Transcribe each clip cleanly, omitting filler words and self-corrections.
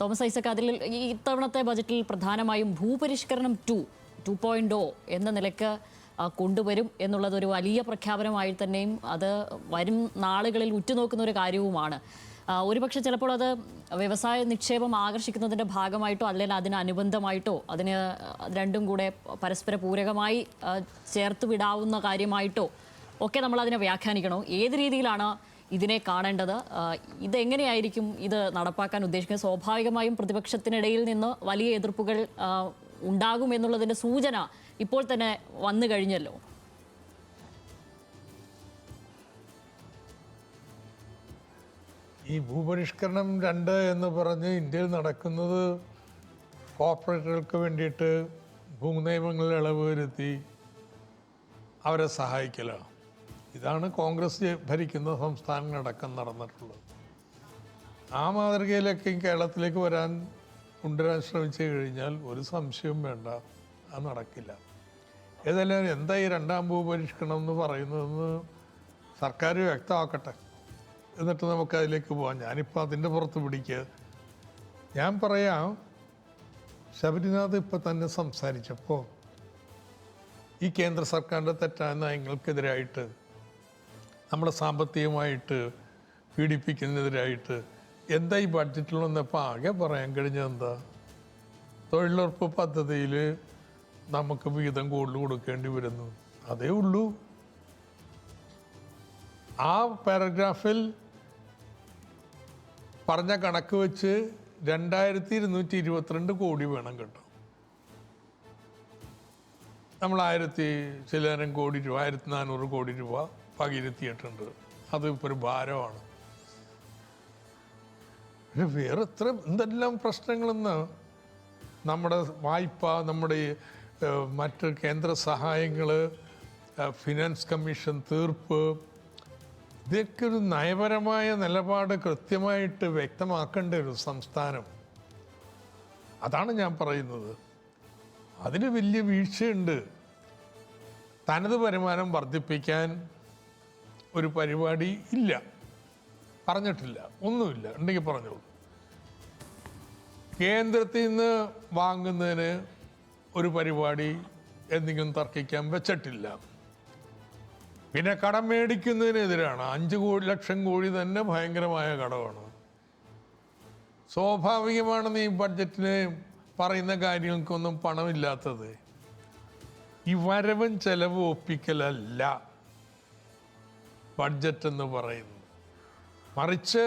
Thomas Isaac, അതിൽ ഇത്തവണത്തെ ബജറ്റിൽ പ്രധാനമായും ഭൂപരിഷ്കരണം 2.0 എന്ന നിലയ്ക്ക് കൊണ്ടുവരും എന്നുള്ളത് ഒരു വലിയ പ്രഖ്യാപനമായി തന്നെയും അത് വരും നാളുകളിൽ ഉറ്റുനോക്കുന്ന ഒരു കാര്യവുമാണ്. ഒരുപക്ഷെ ചിലപ്പോൾ അത് വ്യവസായ നിക്ഷേപം ആകർഷിക്കുന്നതിൻ്റെ ഭാഗമായിട്ടോ അല്ലെങ്കിൽ അതിനനുബന്ധമായിട്ടോ അതിന് രണ്ടും കൂടെ പരസ്പര പൂരകമായി ചേർത്ത് വിടാവുന്ന കാര്യമായിട്ടോ ഒക്കെ നമ്മൾ അതിനെ വ്യാഖ്യാനിക്കണോ? ഏത് രീതിയിലാണ് ഇതിനെ കാണേണ്ടത്? ഇതെങ്ങനെയായിരിക്കും ഇത് നടപ്പാക്കാൻ ഉദ്ദേശിക്കുന്നത്? സ്വാഭാവികമായും പ്രതിപക്ഷത്തിനിടയിൽ നിന്ന് വലിയ എതിർപ്പുകൾ ഉണ്ടാകും എന്നുള്ളതിൻ്റെ സൂചന ഇപ്പോൾ തന്നെ വന്നു കഴിഞ്ഞല്ലോ. ഈ ഭൂപരിഷ്കരണം 2 എന്ന് പറഞ്ഞ് ഇന്ത്യയിൽ നടക്കുന്നത് കോർപ്പറേറ്റുകൾക്ക് വേണ്ടിയിട്ട് ഭൂനിയമങ്ങളിൽ ഇളവ് വരുത്തി അവരെ സഹായിക്കലാണ്. ഇതാണ് കോൺഗ്രസ് ഭരിക്കുന്ന സംസ്ഥാനങ്ങളടക്കം നടന്നിട്ടുള്ളത്. ആ മാതൃകയിലൊക്കെ കേരളത്തിലേക്ക് കൊണ്ടുവരാൻ ശ്രമിച്ചു കഴിഞ്ഞാൽ ഒരു സംശയവും വേണ്ട, അത് നടക്കില്ല. ഏതായാലും എന്താ ഈ 2ാം ഭൂപരിഷ്കരണം എന്ന് പറയുന്നതെന്ന് സർക്കാർ വ്യക്തമാക്കട്ടെ, എന്നിട്ട് നമുക്ക് അതിലേക്ക് പോകാം. ഞാനിപ്പോൾ അതിൻ്റെ പുറത്ത് പിടിക്കുക. ഞാൻ പറയാം, ശബരിനാഥ് ഇപ്പം തന്നെ സംസാരിച്ചപ്പോൾ ഈ കേന്ദ്ര സർക്കാരിൻ്റെ തെറ്റായ നയങ്ങൾക്കെതിരായിട്ട് നമ്മളെ സാമ്പത്തികമായിട്ട് പീഡിപ്പിക്കുന്നതിനെതിരായിട്ട് എന്താ ഈ ബഡ്ജറ്റിൽ വന്നപ്പോൾ ആകെ പറയാൻ കഴിഞ്ഞത് എന്താ? തൊഴിലുറപ്പ് പദ്ധതിയിൽ നമുക്ക് വിഹിതം കൂടുതൽ കൊടുക്കേണ്ടി വരുന്നു, അതേ ഉള്ളൂ. ആ പാരഗ്രാഫിൽ പറഞ്ഞ കണക്ക് വെച്ച് 2222 കോടി വേണം കേട്ടോ. നമ്മൾ 1000 കോടി രൂപ 1400 കോടി രൂപ പകിരുത്തിയിട്ടുണ്ട്. അത് ഇപ്പോൾ ഒരു ഭാരമാണ്. വേറെ എത്ര എന്തെല്ലാം പ്രശ്നങ്ങളെന്ന്, നമ്മുടെ വായ്പ, നമ്മുടെ മറ്റ് കേന്ദ്ര സഹായങ്ങൾ, ഫിനാൻസ് കമ്മീഷൻ തീർപ്പ്, ഇതൊക്കെ ഒരു നയപരമായ നിലപാട് കൃത്യമായിട്ട് വ്യക്തമാക്കേണ്ട ഒരു സംസ്ഥാനം. അതാണ് ഞാൻ പറയുന്നത്. അതിന് വലിയ വീഴ്ചയുണ്ട്. തനത് വരുമാനം വർദ്ധിപ്പിക്കാൻ ഒരു പരിപാടി ഇല്ല, പറഞ്ഞിട്ടില്ല, ഒന്നുമില്ല. ഉണ്ടെങ്കിൽ പറഞ്ഞോളൂ. കേന്ദ്രത്തിൽ നിന്ന് വാങ്ങുന്നതിന് ഒരു പരിപാടി എന്തെങ്കിലും തർക്കിക്കാൻ വെച്ചിട്ടില്ല. പിന്നെ കടം മേടിക്കുന്നതിനെതിരാണ്. 5 ലക്ഷം കോടി തന്നെ ഭയങ്കരമായ കടമാണ്. സ്വാഭാവികമാണെന്ന് ഈ ബഡ്ജറ്റിന് പറയുന്ന കാര്യങ്ങൾക്കൊന്നും പണമില്ലാത്തത്. ഈ വരവും ചെലവും ഒപ്പിക്കലല്ല ബഡ്ജറ്റ് എന്ന് പറയുന്നത്. മറിച്ച്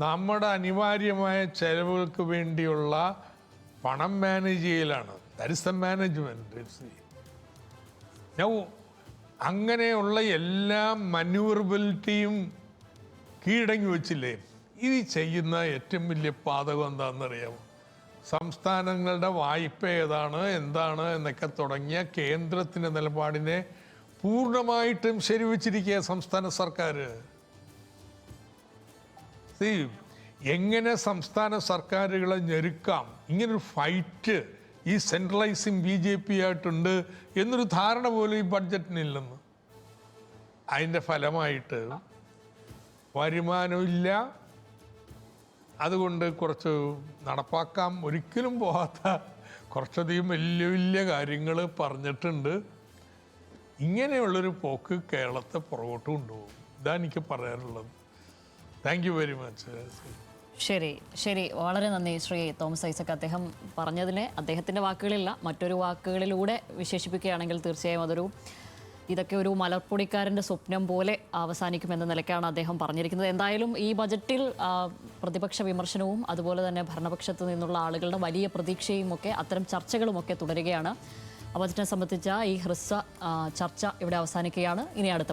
നമ്മുടെ അനിവാര്യമായ ചെലവുകൾക്ക് വേണ്ടിയുള്ള പണം മാനേജ് ചെയ്യലാണ്. That is the management. അങ്ങനെയുള്ള എല്ലാ മന്യൂവറബിലിറ്റിയും കീഴടങ്ങി വെച്ചില്ലേ? ഇത് ചെയ്യുന്ന ഏറ്റവും വലിയ പാതകം എന്താണെന്നറിയാമോ? സംസ്ഥാനങ്ങളുടെ വായ്പ ഏതാണ്, എന്താണ് എന്നൊക്കെ തുടങ്ങിയ കേന്ദ്രത്തിൻ്റെ നിലപാടിനെ പൂർണ്ണമായിട്ടും ശരിവച്ചിരിക്കുക സംസ്ഥാന സർക്കാർ. എങ്ങനെ സംസ്ഥാന സർക്കാരുകളെ ഞെരുക്കാം, ഇങ്ങനൊരു ഫൈറ്റ് ഈ സെൻട്രലൈസിങ് BJP ആയിട്ടുണ്ട് എന്നൊരു ധാരണ പോലും ഈ ബഡ്ജറ്റിനില്ലെന്ന്. അതിൻ്റെ ഫലമായിട്ട് വരുമാനമില്ല. അതുകൊണ്ട് കുറച്ച് നടപ്പാക്കാൻ ഒരിക്കലും പോകാത്ത കുറച്ചധികം വലിയ വലിയ കാര്യങ്ങൾ പറഞ്ഞിട്ടുണ്ട്. ഇങ്ങനെയുള്ളൊരു പോക്ക് കേരളത്തെ പുറകോട്ട് കൊണ്ടുപോകും. ഇതാണ് എനിക്ക് പറയാനുള്ളത്. Thank you very much. ശരി, വളരെ നന്ദി ശ്രീ തോമസ് ഐസക്. അദ്ദേഹം പറഞ്ഞതിനെ അദ്ദേഹത്തിൻ്റെ വാക്കുകളില്ല, മറ്റൊരു വാക്കുകളിലൂടെ വിശേഷിപ്പിക്കുകയാണെങ്കിൽ തീർച്ചയായും ഇതൊക്കെ ഒരു മലർപ്പൊടിക്കാരൻ്റെ സ്വപ്നം പോലെ അവസാനിക്കുമെന്ന നിലയ്ക്കാണ് അദ്ദേഹം പറഞ്ഞിരിക്കുന്നത്. എന്തായാലും ഈ ബജറ്റിൽ പ്രതിപക്ഷ വിമർശനവും അതുപോലെ തന്നെ ഭരണപക്ഷത്തു നിന്നുള്ള ആളുകളുടെ വലിയ പ്രതീക്ഷയും ഒക്കെ അത്തരം ചർച്ചകളുമൊക്കെ തുടരുകയാണ്. ബജറ്റിനെ സംബന്ധിച്ച ഈ ഹ്രസ്വ ചർച്ച ഇവിടെ അവസാനിക്കുകയാണ്. ഇനി അടുത്ത